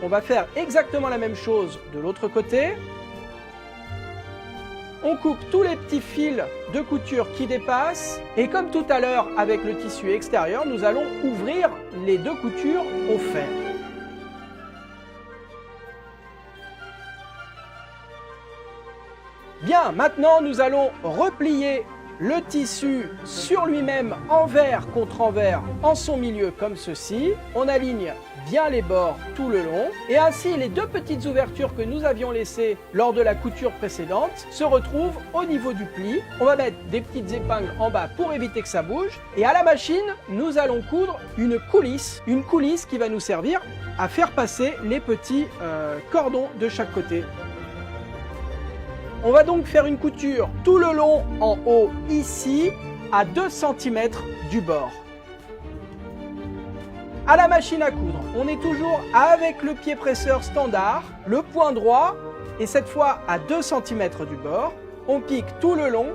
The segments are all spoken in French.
On va faire exactement la même chose de l'autre côté. On coupe tous les petits fils de couture qui dépassent. Et comme tout à l'heure avec le tissu extérieur, nous allons ouvrir les deux coutures au fer. Bien, maintenant nous allons replier le tissu sur lui-même, envers contre envers, en son milieu comme ceci. On aligne bien les bords tout le long. Et ainsi, les deux petites ouvertures que nous avions laissées lors de la couture précédente se retrouvent au niveau du pli. On va mettre des petites épingles en bas pour éviter que ça bouge. Et à la machine, nous allons coudre une coulisse qui va nous servir à faire passer les petits cordons de chaque côté. On va donc faire une couture tout le long en haut ici à 2 cm du bord. À la machine à coudre, on est toujours avec le pied presseur standard, le point droit et cette fois à 2 cm du bord. On pique tout le long.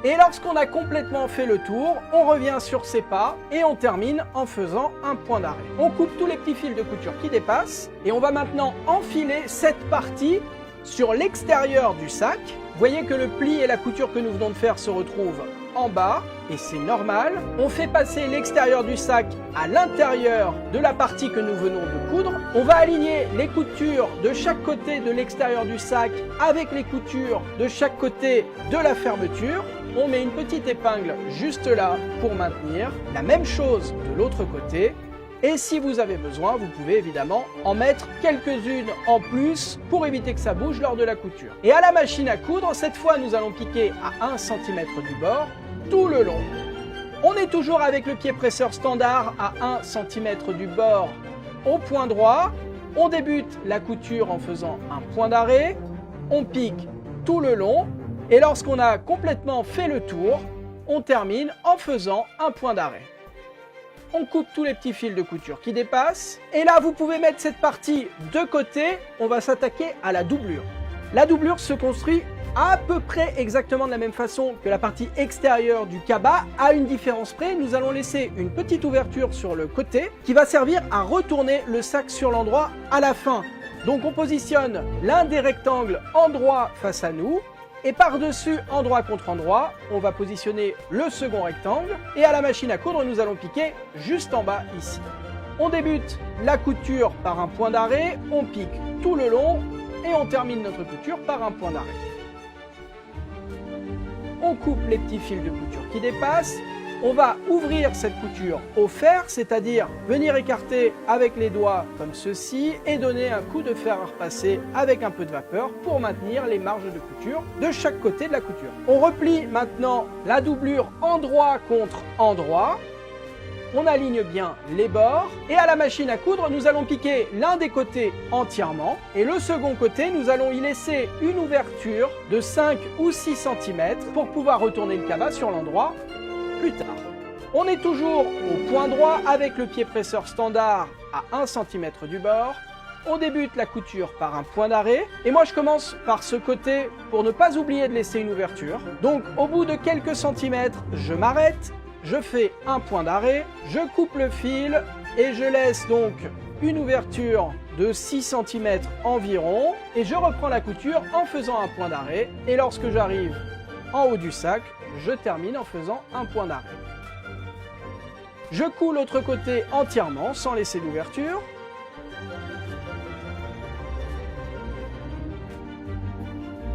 Et lorsqu'on a complètement fait le tour, on revient sur ses pas et on termine en faisant un point d'arrêt. On coupe tous les petits fils de couture qui dépassent et on va maintenant enfiler cette partie sur l'extérieur du sac. Vous voyez que le pli et la couture que nous venons de faire se retrouvent en bas et c'est normal. On fait passer l'extérieur du sac à l'intérieur de la partie que nous venons de coudre. On va aligner les coutures de chaque côté de l'extérieur du sac avec les coutures de chaque côté de la fermeture. On met une petite épingle juste là pour maintenir. La même chose de l'autre côté. Et si vous avez besoin, vous pouvez évidemment en mettre quelques-unes en plus pour éviter que ça bouge lors de la couture. Et à la machine à coudre, cette fois nous allons piquer à 1 cm du bord tout le long. On est toujours avec le pied presseur standard à 1 cm du bord au point droit. On débute la couture en faisant un point d'arrêt. On pique tout le long. Et lorsqu'on a complètement fait le tour, on termine en faisant un point d'arrêt. On coupe tous les petits fils de couture qui dépassent. Et là, vous pouvez mettre cette partie de côté. On va s'attaquer à la doublure. La doublure se construit à peu près exactement de la même façon que la partie extérieure du cabas. À une différence près, nous allons laisser une petite ouverture sur le côté qui va servir à retourner le sac sur l'endroit à la fin. Donc on positionne l'un des rectangles endroit face à nous. Et par-dessus, endroit contre endroit, on va positionner le second rectangle. Et à la machine à coudre, nous allons piquer juste en bas ici. On débute la couture par un point d'arrêt, on pique tout le long et on termine notre couture par un point d'arrêt. On coupe les petits fils de couture qui dépassent. On va ouvrir cette couture au fer, c'est-à-dire venir écarter avec les doigts comme ceci et donner un coup de fer à repasser avec un peu de vapeur pour maintenir les marges de couture de chaque côté de la couture. On replie maintenant la doublure endroit contre endroit. On aligne bien les bords et à la machine à coudre, nous allons piquer l'un des côtés entièrement et le second côté, nous allons y laisser une ouverture de 5 ou 6 cm pour pouvoir retourner le cabas sur l'endroit plus tard. On est toujours au point droit avec le pied presseur standard à 1 cm du bord. On débute la couture par un point d'arrêt. Et moi je commence par ce côté pour ne pas oublier de laisser une ouverture. Donc au bout de quelques centimètres, je m'arrête, je fais un point d'arrêt, je coupe le fil et je laisse donc une ouverture de 6 cm environ. Et je reprends la couture en faisant un point d'arrêt. Et lorsque j'arrive en haut du sac, je termine en faisant un point d'arrêt. Je couds l'autre côté entièrement sans laisser d'ouverture.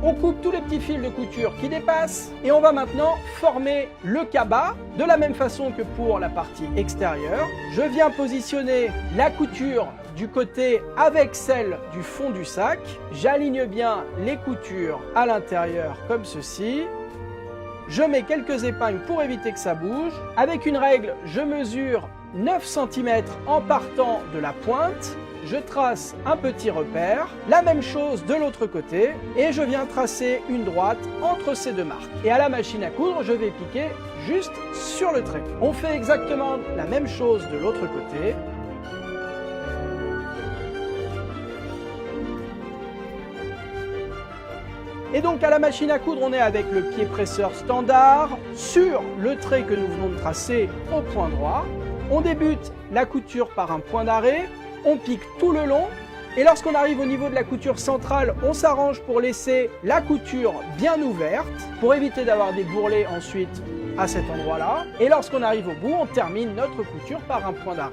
On coupe tous les petits fils de couture qui dépassent et on va maintenant former le cabas de la même façon que pour la partie extérieure. Je viens positionner la couture du côté avec celle du fond du sac. J'aligne bien les coutures à l'intérieur comme ceci. Je mets quelques épingles pour éviter que ça bouge. Avec une règle, je mesure 9 cm en partant de la pointe. Je trace un petit repère, la même chose de l'autre côté, et je viens tracer une droite entre ces deux marques. Et à la machine à coudre, je vais piquer juste sur le trait. On fait exactement la même chose de l'autre côté. Et donc à la machine à coudre, on est avec le pied presseur standard sur le trait que nous venons de tracer au point droit. On débute la couture par un point d'arrêt. On pique tout le long et lorsqu'on arrive au niveau de la couture centrale, on s'arrange pour laisser la couture bien ouverte pour éviter d'avoir des bourrelets ensuite à cet endroit-là. Et lorsqu'on arrive au bout, on termine notre couture par un point d'arrêt.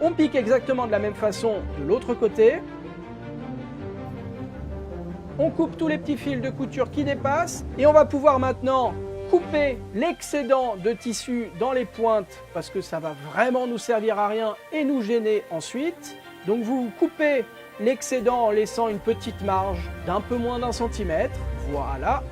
On pique exactement de la même façon de l'autre côté. On coupe tous les petits fils de couture qui dépassent et on va pouvoir maintenant couper l'excédent de tissu dans les pointes parce que ça va vraiment nous servir à rien et nous gêner ensuite. Donc vous coupez l'excédent en laissant une petite marge d'un peu moins d'1 centimètre. Voilà.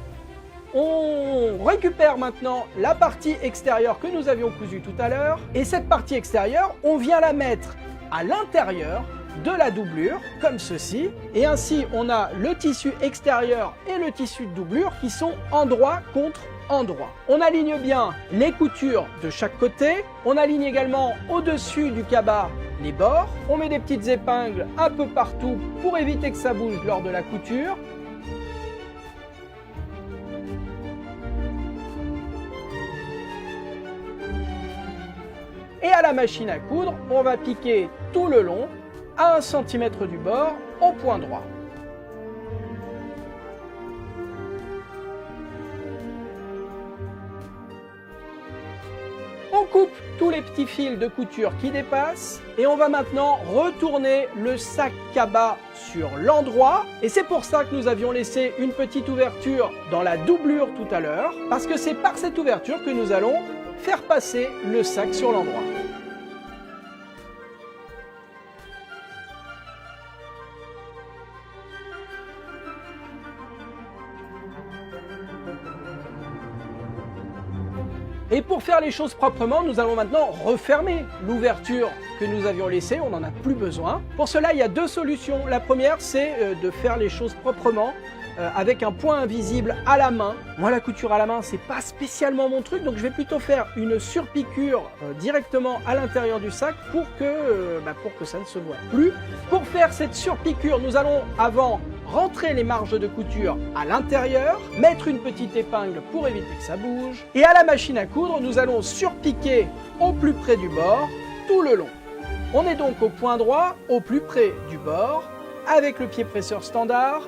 On récupère maintenant la partie extérieure que nous avions cousue tout à l'heure. Et cette partie extérieure, on vient la mettre à l'intérieur de la doublure, comme ceci. Et ainsi, on a le tissu extérieur et le tissu de doublure qui sont endroit contre endroit. On aligne bien les coutures de chaque côté. On aligne également au-dessus du cabas les bords. On met des petites épingles un peu partout pour éviter que ça bouge lors de la couture. Et à la machine à coudre, on va piquer tout le long à 1 cm du bord au point droit. On coupe tous les petits fils de couture qui dépassent et on va maintenant retourner le sac cabas sur l'endroit. Et c'est pour ça que nous avions laissé une petite ouverture dans la doublure tout à l'heure, parce que c'est par cette ouverture que nous allons faire passer le sac sur l'endroit. Et pour faire les choses proprement, nous allons maintenant refermer l'ouverture que nous avions laissée, on n'en a plus besoin. Pour cela, il y a deux solutions. La première, c'est de faire les choses proprement avec un point invisible à la main. Moi, la couture à la main, c'est pas spécialement mon truc, donc je vais plutôt faire une surpiqûre directement à l'intérieur du sac pour que ça ne se voit plus. Pour faire cette surpiqûre, nous allons avant rentrer les marges de couture à l'intérieur, mettre une petite épingle pour éviter que ça bouge. Et à la machine à coudre, nous allons surpiquer au plus près du bord tout le long. On est donc au point droit, au plus près du bord, avec le pied presseur standard.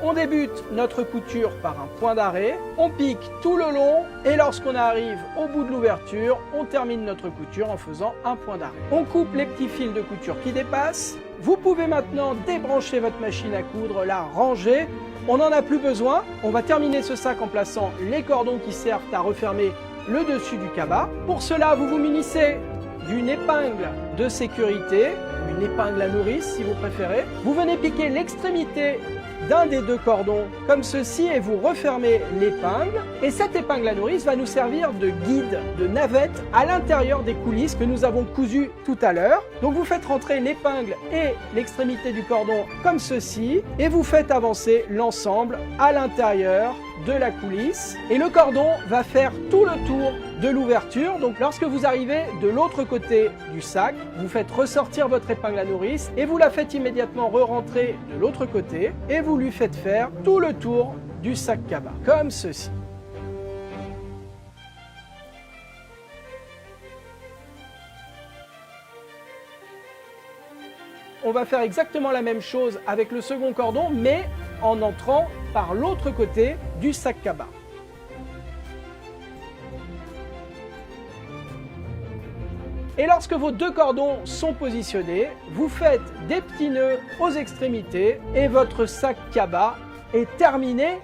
On débute notre couture par un point d'arrêt, on pique tout le long et lorsqu'on arrive au bout de l'ouverture, on termine notre couture en faisant un point d'arrêt. On coupe les petits fils de couture qui dépassent. Vous pouvez maintenant débrancher votre machine à coudre, la ranger. On n'en a plus besoin. On va terminer ce sac en plaçant les cordons qui servent à refermer le dessus du cabas. Pour cela, vous vous munissez d'une épingle de sécurité, une épingle à nourrice si vous préférez. Vous venez piquer l'extrémité d'un des deux cordons comme ceci et vous refermez l'épingle. Et cette épingle à nourrice va nous servir de guide, de navette à l'intérieur des coulisses que nous avons cousues tout à l'heure. Donc vous faites rentrer l'épingle et l'extrémité du cordon comme ceci et vous faites avancer l'ensemble à l'intérieur de la coulisse. Et le cordon va faire tout le tour de l'ouverture. Donc lorsque vous arrivez de l'autre côté du sac, vous faites ressortir votre épingle à nourrice et vous la faites immédiatement re-rentrer de l'autre côté et vous lui faites faire tout le tour du sac cabas, comme ceci. On va faire exactement la même chose avec le second cordon, mais en entrant par l'autre côté du sac cabas. Et lorsque vos deux cordons sont positionnés, vous faites des petits nœuds aux extrémités et votre sac cabas est terminé